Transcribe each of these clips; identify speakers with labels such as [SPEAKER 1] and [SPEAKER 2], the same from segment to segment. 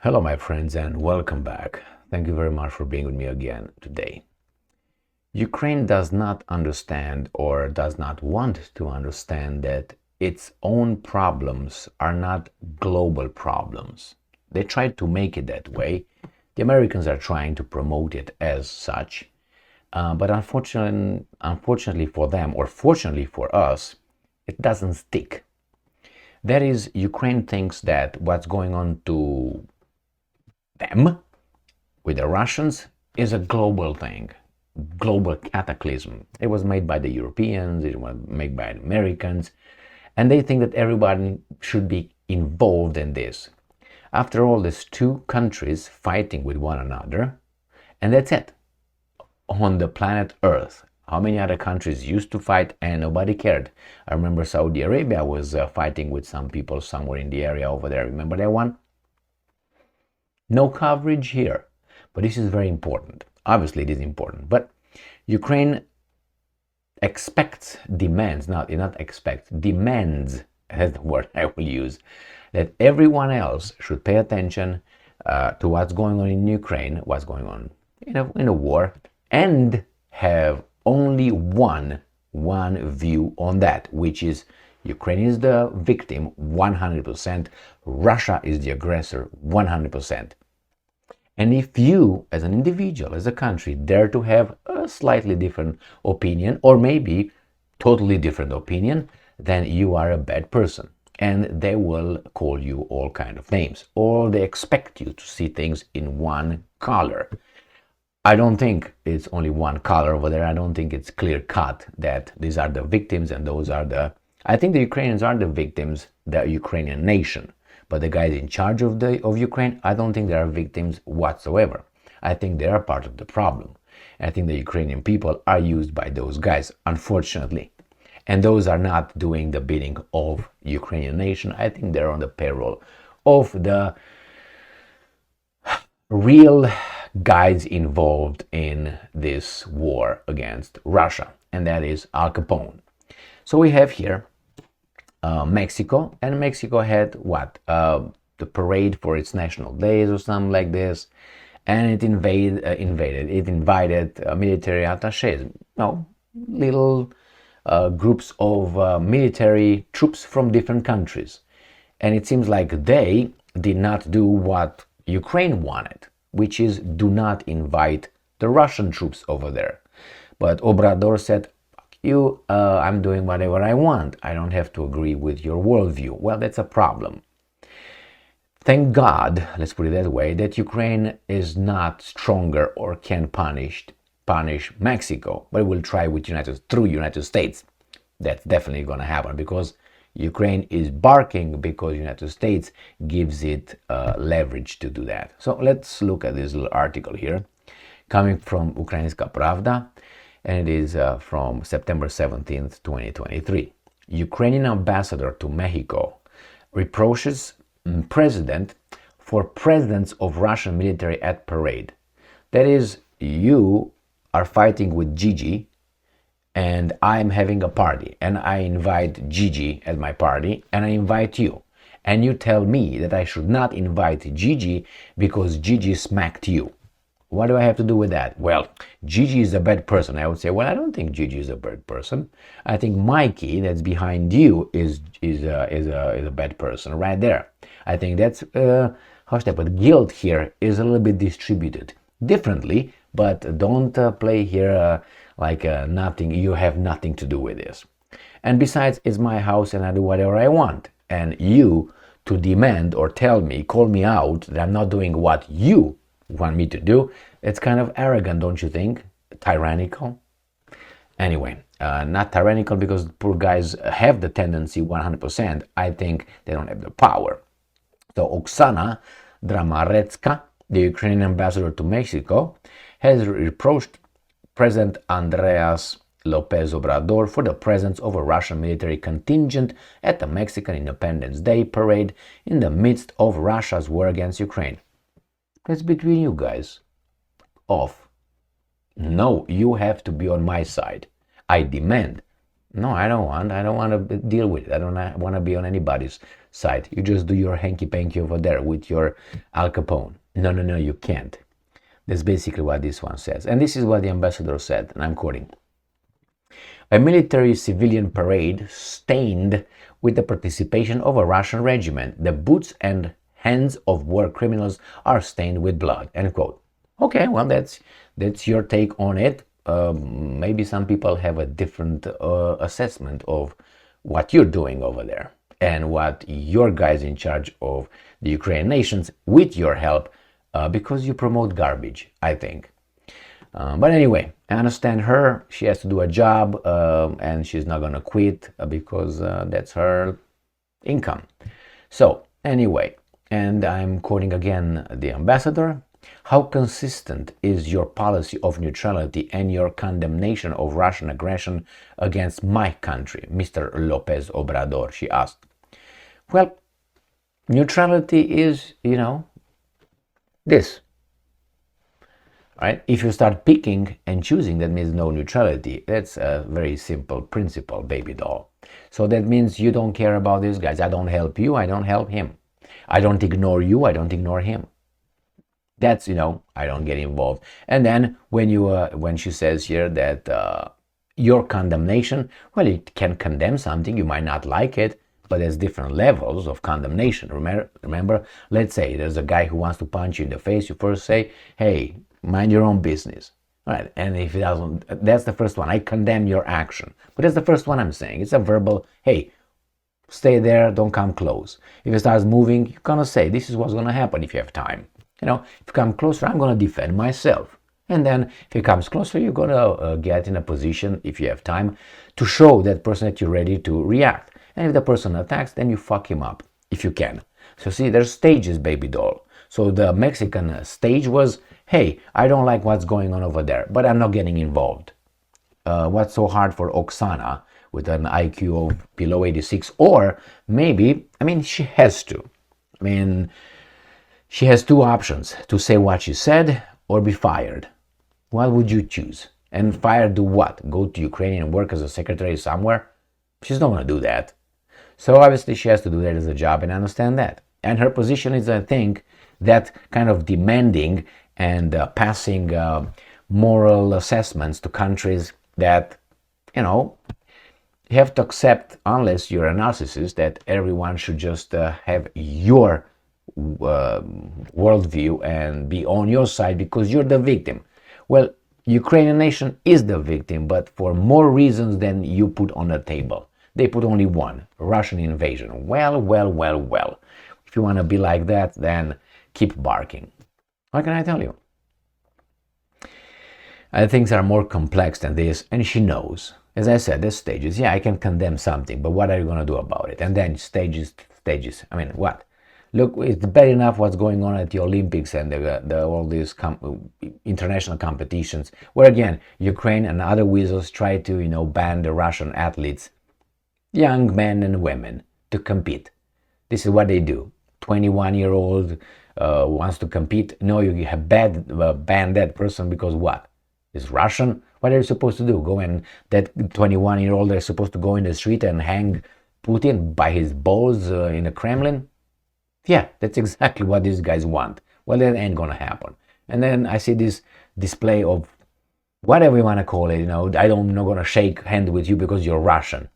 [SPEAKER 1] Hello, my friends, and welcome back. Thank you very much for being with me again today. Ukraine does not understand or does not want to understand that its own problems are not global problems. They try to make it that way. The Americans are trying to promote it as such. But unfortunately for them, or fortunately for us, it doesn't stick. That is, Ukraine thinks that what's going on to them with the Russians is a global thing, global cataclysm. It was made by the Europeans, it was made by the Americans, and they think that everybody should be involved in this. After all, there's two countries fighting with one another, and that's it. On the planet Earth, how many other countries used to fight and nobody cared? I remember Saudi Arabia was fighting with some people somewhere in the area over there. Remember that one? No coverage here. But this is very important. Obviously, it is important. But Ukraine demands, not expects, demands, that's the word I will use, that everyone else should pay attention to what's going on in Ukraine, what's going on in a war, and have only one view on that, which is Ukraine is the victim 100%, Russia is the aggressor 100%. And if you, as an individual, as a country, dare to have a slightly different opinion, or maybe totally different opinion, then you are a bad person. And they will call you all kind of names, or they expect you to see things in one color. I don't think it's only one color over there. I don't think it's clear cut that these are the victims and those are the... I think the Ukrainians are the victims, the Ukrainian nation. But the guys in charge of Ukraine, I don't think they are victims whatsoever. I think they are part of the problem. I think the Ukrainian people are used by those guys, unfortunately. And those are not doing the bidding of Ukrainian nation. I think they're on the payroll of the real guys involved in this war against Russia, and that is Al Capone. So we have here Mexico, and Mexico had what? The parade for its national days or something like this, and it invited military attaches, little groups of military troops from different countries. And it seems like they did not do what Ukraine wanted, which is do not invite the Russian troops over there. But Obrador said, you, I'm doing whatever I want. I don't have to agree with your worldview. Well, that's a problem. Thank God, let's put it that way, that Ukraine is not stronger or can punish Mexico, but it will try with through United States. That's definitely going to happen because Ukraine is barking because United States gives it leverage to do that. So let's look at this little article here, coming from Ukrainska Pravda. And it is from September 17th, 2023. Ukrainian ambassador to Mexico reproaches president for presence of Russian military at parade. That is, you are fighting with Gigi, and I'm having a party, and I invite Gigi at my party, and I invite you. And you tell me that I should not invite Gigi because Gigi smacked you. What do I have to do with that? Well, Gigi is a bad person. I would say, well, I don't think Gigi is a bad person. I think Mikey, that's behind you, is a bad person right there. I think that's how should I put? Guilt here is a little bit distributed differently, but don't play here like nothing. You have nothing to do with this. And besides, it's my house and I do whatever I want. And you to demand or tell me, call me out that I'm not doing what you want me to do, it's kind of arrogant, don't you think? Tyrannical? Anyway, not tyrannical because poor guys have the tendency 100%. I think they don't have the power. So Oksana Dramaretska, the Ukrainian ambassador to Mexico, has reproached President Andrés López Obrador for the presence of a Russian military contingent at the Mexican Independence Day parade in the midst of Russia's war against Ukraine. That's between you guys. Off. No, you have to be on my side. I demand No, I don't want. I don't want to deal with it. I don't want to be on anybody's side. You just do your hanky-panky over there with your Al Capone. No, no, no, you can't. That's basically what this one says. And this is what the ambassador said, and I'm quoting. A military civilian parade stained with the participation of a Russian regiment. The boots and hands of war criminals are stained with blood. End quote. Okay, well, that's your take on it. Maybe some people have a different assessment of what you're doing over there and what your guys in charge of the Ukrainian nations, with your help, because you promote garbage, I think. But anyway, I understand her. She has to do a job, and she's not going to quit because that's her income. So anyway, and I'm quoting again the ambassador. How consistent is your policy of neutrality and your condemnation of Russian aggression against my country, Mr. López Obrador? She asked. Well, neutrality is, this. Right? If you start picking and choosing, that means no neutrality. That's a very simple principle, baby doll. So that means you don't care about these guys. I don't help you, I don't help him. I don't ignore you, I don't ignore him. That's, I don't get involved. And then when she says here that your condemnation, well, it can condemn something, you might not like it, but there's different levels of condemnation. Remember, let's say there's a guy who wants to punch you in the face. You first say, hey, mind your own business. All right, and if it doesn't, that's the first one. I condemn your action. But that's the first one I'm saying. It's a verbal, hey, stay there, don't come close. If it starts moving, you're going to say, this is what's going to happen if you have time. If you come closer, I'm going to defend myself. And then if it comes closer, you're going to get in a position, if you have time, to show that person that you're ready to react. And if the person attacks, then you fuck him up, if you can. So see, there's stages, baby doll. So the Mexican stage was, hey, I don't like what's going on over there, but I'm not getting involved. What's so hard for Oksana with an IQ of below 86? Or maybe, she has to. She has two options, to say what she said or be fired. What would you choose? And fired do what? Go to Ukraine and work as a secretary somewhere? She's not going to do that. So obviously she has to do that as a job, and I understand that. And her position is, I think, that kind of demanding and passing moral assessments to countries that, you have to accept, unless you're a narcissist, that everyone should just have your worldview and be on your side because you're the victim. Well, Ukrainian nation is the victim, but for more reasons than you put on the table. They put only one, Russian invasion. Well. If you want to be like that, then keep barking. What can I tell you? Things are more complex than this, and she knows. As I said, there's stages. Yeah, I can condemn something, but what are you going to do about it? And then stages. What? Look, it's bad enough what's going on at the Olympics and all these international competitions, where again, Ukraine and other weasels try to, ban the Russian athletes, young men and women, to compete. This is what they do. 21-year-old wants to compete. No, you have ban that person because what? Is Russian? What are you supposed to do? That 21-year-old is supposed to go in the street and hang Putin by his balls in the Kremlin? Yeah, that's exactly what these guys want. Well, that ain't gonna happen. And then I see this display of whatever you want to call it. I'm not gonna shake hand with you because you're Russian.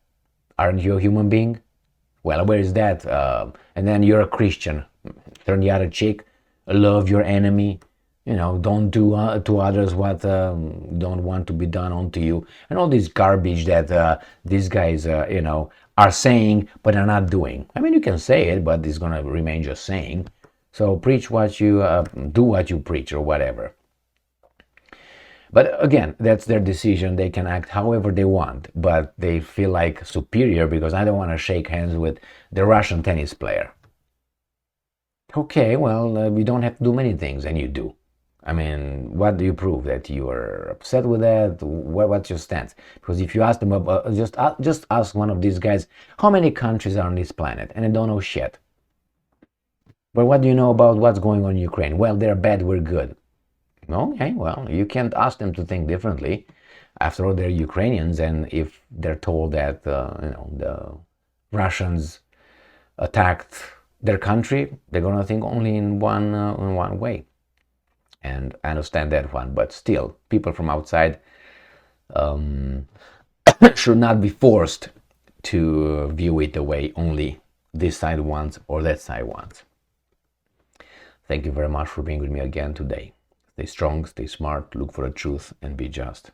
[SPEAKER 1] Aren't you a human being? Well, where is that? And then you're a Christian. Turn the other cheek. Love your enemy. Don't do to others what don't want to be done onto you. And all this garbage that these guys, are saying, but are not doing. You can say it, but it's going to remain just saying. So preach what you, do what you preach or whatever. But again, that's their decision. They can act however they want, but they feel like superior because I don't want to shake hands with the Russian tennis player. Okay, well, we don't have to do many things, and you do. What do you prove? That you are upset with that? What's your stance? Because if you ask them about, just ask one of these guys, how many countries are on this planet? And they don't know shit. But what do you know about what's going on in Ukraine? Well, they're bad, we're good. Okay, well, you can't ask them to think differently. After all, they're Ukrainians, and if they're told that the Russians attacked their country, they're gonna think only in one way. And I understand that one, but still, people from outside should not be forced to view it the way only this side wants or that side wants. Thank you very much for being with me again today. Stay strong, stay smart, look for the truth, and be just.